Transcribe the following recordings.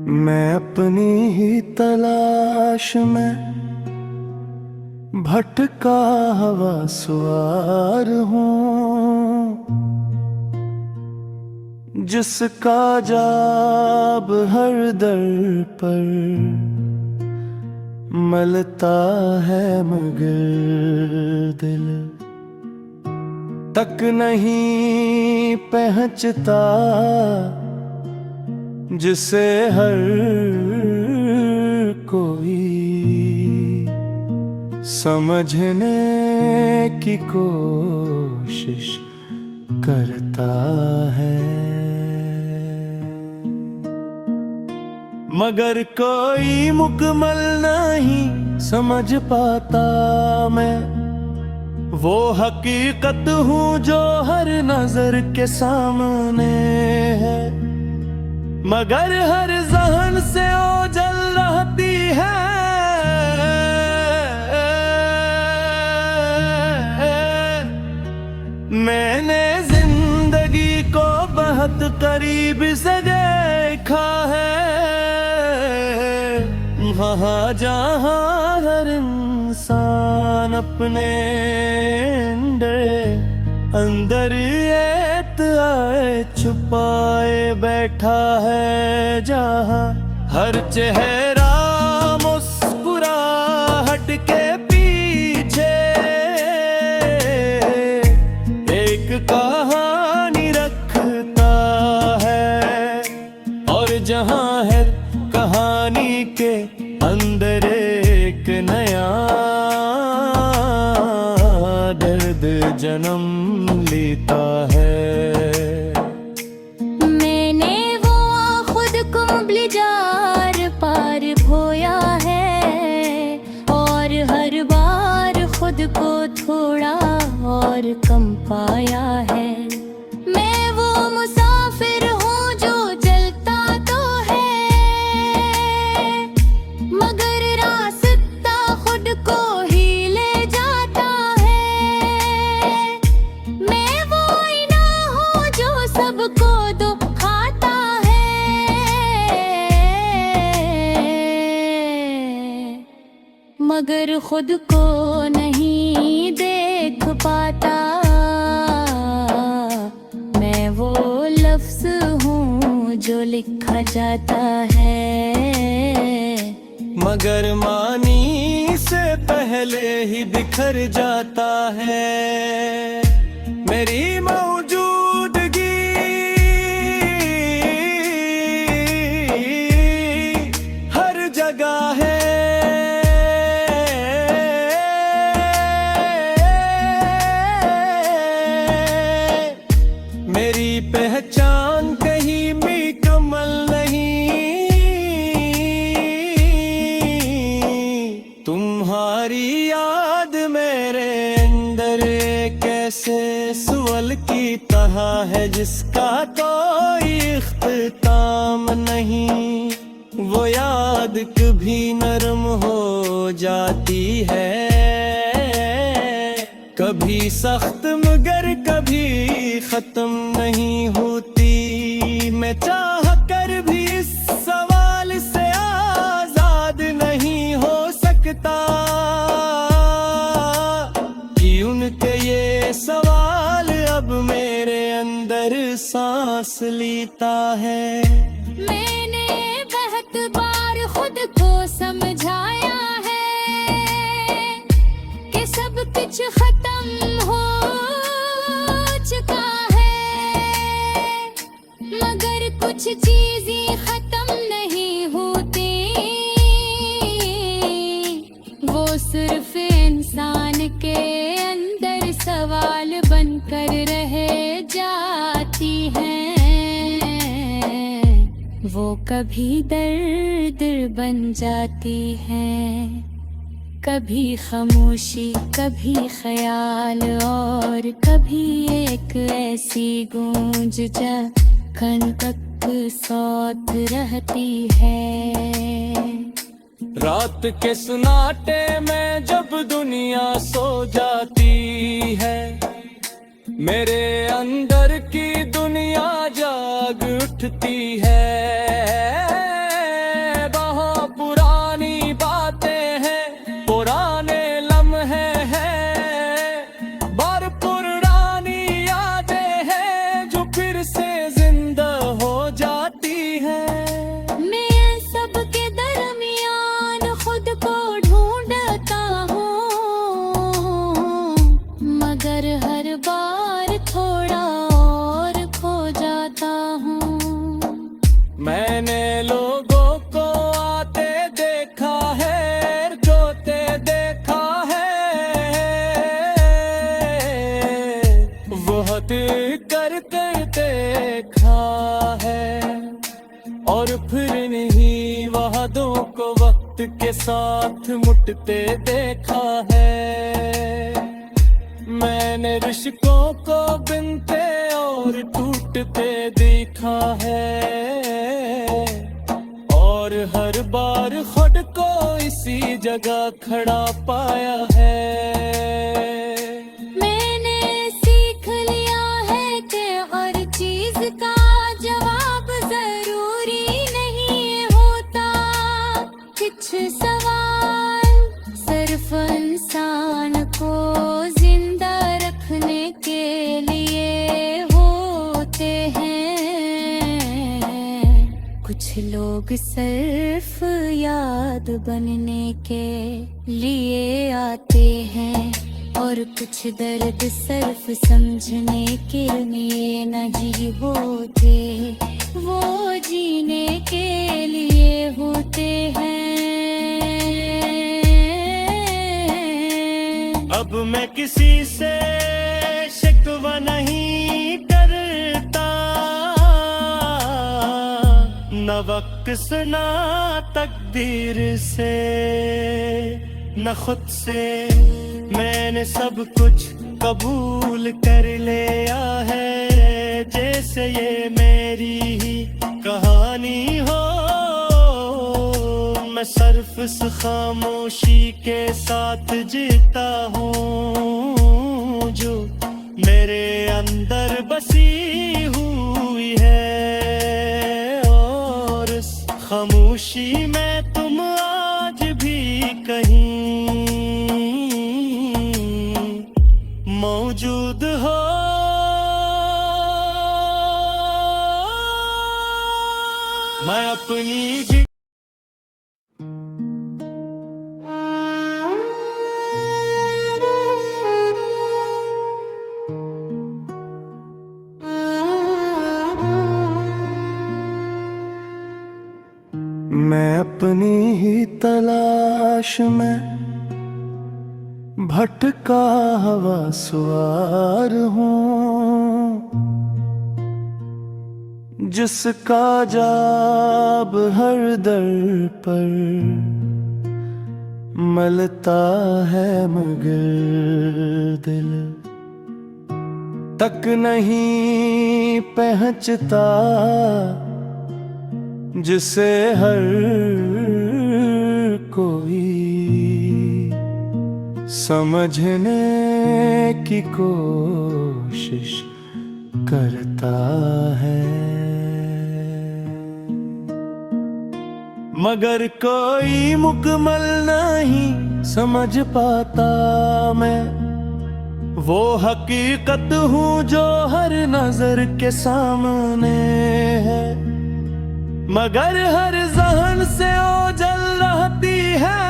मैं अपनी ही तलाश में भटका हवा सवार हूँ, जिसका जाब हर दर पर मलता है मगर दिल तक नहीं पहुँचता, जिसे हर कोई समझने की कोशिश करता है, मगर कोई मुकम्मल नहीं समझ पाता। मैं वो हकीकत हूँ जो हर नजर के सामने है, मगर हर ज़हन से ओझल रहती है। मैंने जिंदगी को बहुत करीब से देखा है, वहाँ जहाँ हर इंसान अपने अंदर आए छुपाए बैठा है, जहाँ हर चेहरा मुस्कुराहट के पीछे एक कहानी रखता है, और जहाँ है कहानी के अंदर एक नया दर्द जन्म लेता है। मैंने वो खुद को बिजार पार खोया है, और हर बार खुद को थोड़ा और कम पाया है। मैं वो मुसाफिर हूँ जो चलता तो है, मगर रास्ता खुद को ही ले जाता है। मैं वो आईना हूँ जो सबको दुखाता है, मगर खुद को नहीं देख पाता। मैं वो लफ्ज़ हूँ जो लिखा जाता है, मगर मानी से पहले ही बिखर जाता है। मेरी मौजूदगी हर जगह है, मेरी पहचान कहीं मुकम्मल नहीं। तुम्हारी याद मेरे अंदर कैसे सुअल की तरह है, जिसका कोई इख्तिताम नहीं। वो याद कभी नरम हो जाती है, कभी सख्त मगर कभी खत्म नहीं होती। मैं चाह कर भी इस सवाल से आजाद नहीं हो सकता, कि उनके ये सवाल अब मेरे अंदर सांस लेता है। मैंने बहुत बार खुद को समझाया है कि सब कुछ खत्म हो चुका है, मगर कुछ चीजें खत्म नहीं होती। वो सिर्फ इंसान के अंदर सवाल बनकर रह जाती हैं। वो कभी दर्द बन जाती हैं, कभी खामोशी, कभी ख्याल, और कभी एक ऐसी गूंज जो खन तक साथ रहती है। रात के सन्नाटे में जब दुनिया सो जाती है, मेरे अंदर की दुनिया जाग उठती है। मौत के साथ मुटते देखा है। मैंने रिश्तों को बिनते और टूटते देखा है, और हर बार खुद को इसी जगह खड़ा पाया है। मैंने सीख लिया है कि हर चीज का जवाब जरूरी नहीं होता। कुछ सवाल सिर्फ इंसान को जिंदा रखने के लिए होते हैं। कुछ लोग सिर्फ याद बनने के लिए आते हैं, और कुछ दर्द सिर्फ समझने के लिए नहीं होते, वो जीने के लिए होते हैं। अब मैं किसी से शिकवा नहीं करता, न वक्त से न तकदीर से न खुद से। मैंने सब कुछ कबूल कर लिया है, जैसे ये मेरी ही कहानी हो। मैं सिर्फ इस खामोशी के साथ जीता हूँ जो मेरे अंदर बसी हुई है, और इस खामोशी में तुम आज भी कहीं मौजूद हो। मैं अपनी मैं अपनी ही तलाश में भटका हवा सवार हूँ, जिसका जाब हर दर पर मलता है, मगर दिल तक नहीं पहुँचता, जिसे हर कोई समझने की कोशिश करता है, मगर कोई मुकम्मल नहीं समझ पाता। मैं वो हकीकत हूँ जो हर नजर के सामने है, मगर हर जहन से ओझल रहती है।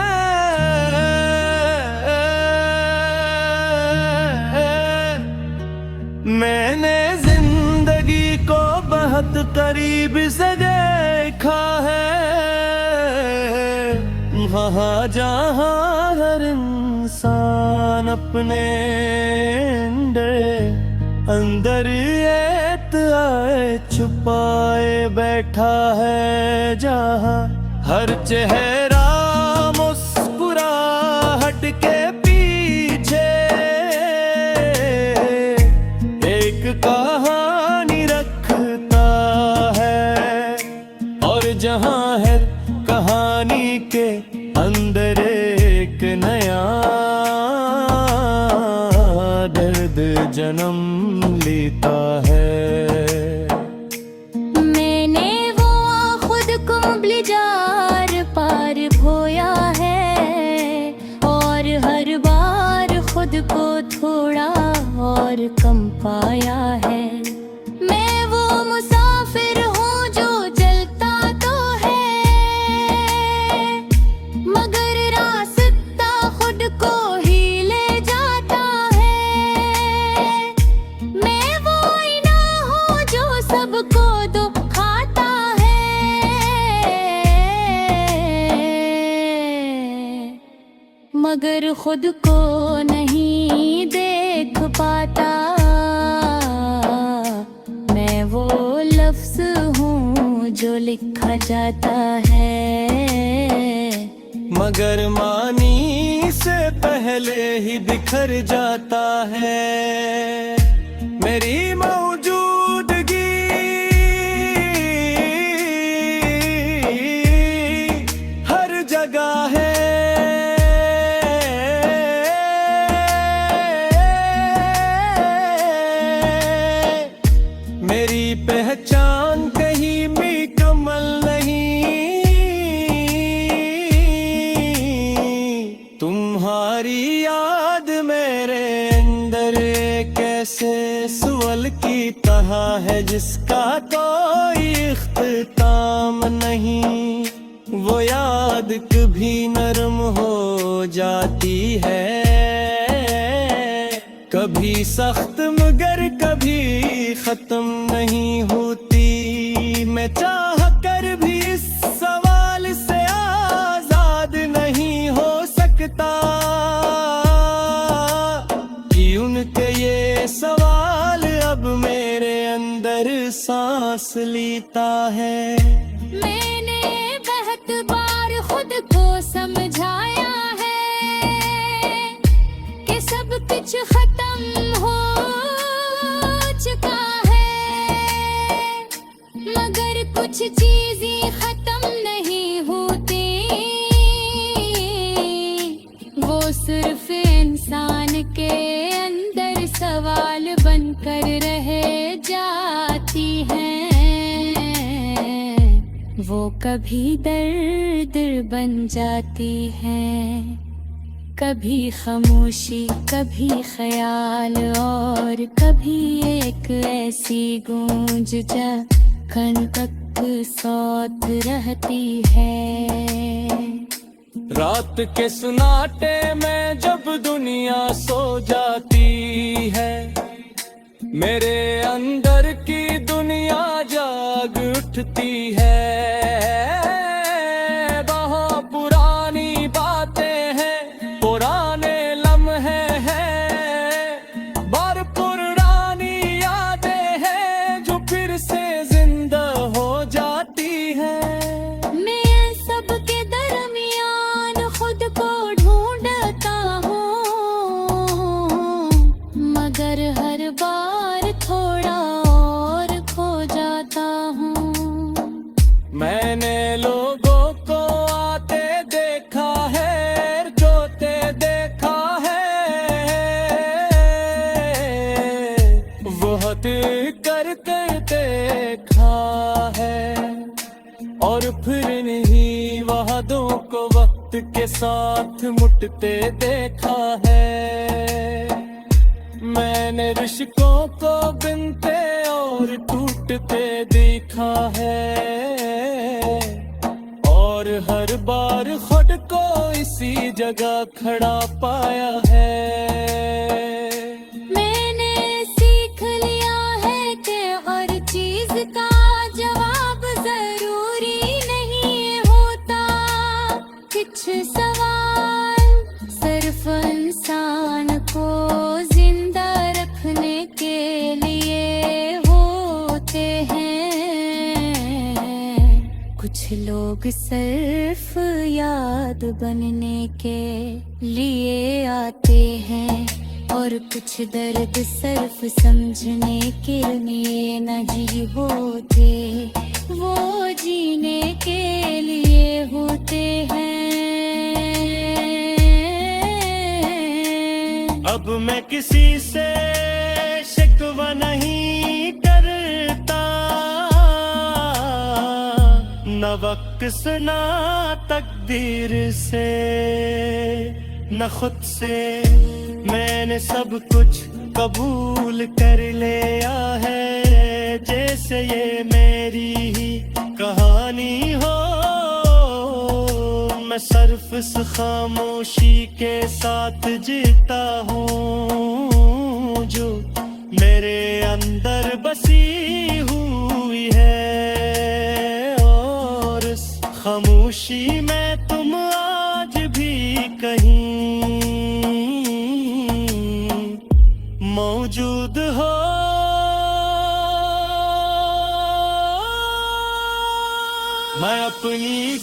मैंने जिंदगी को बहुत करीब से देखा है, वहाँ जहाँ हर इंसान अपने अंदर छुपाए बैठा है, जहाँ हर चेहरा मुस्कुराहट के पीछे एक कहानी रखता है, और जहाँ है कहानी के अंदर एक नया दर्द जन्म लेता है। मैंने वो खुद को जार पार खोया है, और हर बार खुद को थोड़ा और कम पाया है। मैं वो मुसाफिर हूँ जो चलता तो है, मगर रास्ता खुद को ही ले जाता है। मैं वो आईना हूँ जो सबको दुखाता है, मगर खुद को नहीं देख पाता। मैं वो लफ्ज़ हूँ जो लिखा जाता है, मगर मानी से पहले ही बिखर जाता है। मेरी मौजूदगी हर जगह है, मेरी पहचान कहीं मुकम्मल नहीं। तुम्हारी याद मेरे अंदर कैसे सुअल की तरह है जिसका कोई इख्तिताम नहीं। वो याद कभी नरम हो जाती है, कभी सख्त मगर कभी खत्म नहीं होती। मैं चाह कर भी इस सवाल से आजाद नहीं हो सकता कि उनके ये सवाल अब मेरे अंदर सांस लेता है। मैंने बहुत बार खुद को समझाया है कि सब कुछ खत्म हो चुका है, मगर कुछ चीजें खत्म नहीं होती। वो सिर्फ इंसान के अंदर सवाल बनकर रह जाती हैं। वो कभी दर्द बन जाती हैं, कभी खामोशी, कभी ख्याल और कभी एक ऐसी गूंज जो कन तक साथ रहती है। रात के सुनाटे में जब दुनिया सो जाती है, मेरे अंदर की दुनिया जाग उठती है। बहुत पुरानी बातें हैं, पुराने लम्हे हैं, बार पुरानी यादें हैं जो फिर से जिंदा हो जाती हैं। मैं सबके दरमियान खुद को ढूंढता हूँ, मगर हर बार थोड़ा और खो जाता हूँ। मैंने लोगों को आते देखा है, जोते देखा है, बहुत करते देखा है, और फिर इन्हीं वादों को वक्त के साथ मुटते देखा है। मैंने रिश्तों को बिनते और टूटते देखा है, और हर बार खुद को इसी जगह खड़ा पाया है। मैंने सीख लिया है कि हर चीज का जवाब जरूरी नहीं होता। कुछ सवाल सिर्फ इंसान को जिंदा रखने के लिए होते हैं। कुछ लोग सिर्फ याद बनने के लिए आते हैं, और कुछ दर्द सिर्फ समझने के लिए नहीं होते, वो जीने के लिए होते हैं। अब मैं किसी से शिकवा नहीं करता, न वक्त से न तकदीर से न खुद से। मैंने सब कुछ कबूल कर लिया है, जैसे ये मेरी ही कहानी हो। मैं सिर्फ इस खामोशी के साथ जीता हूँ जो मेरे अंदर बसी हुई है, और इस खामोशी में तुम आज भी कहीं मौजूद हो। मैं अपनी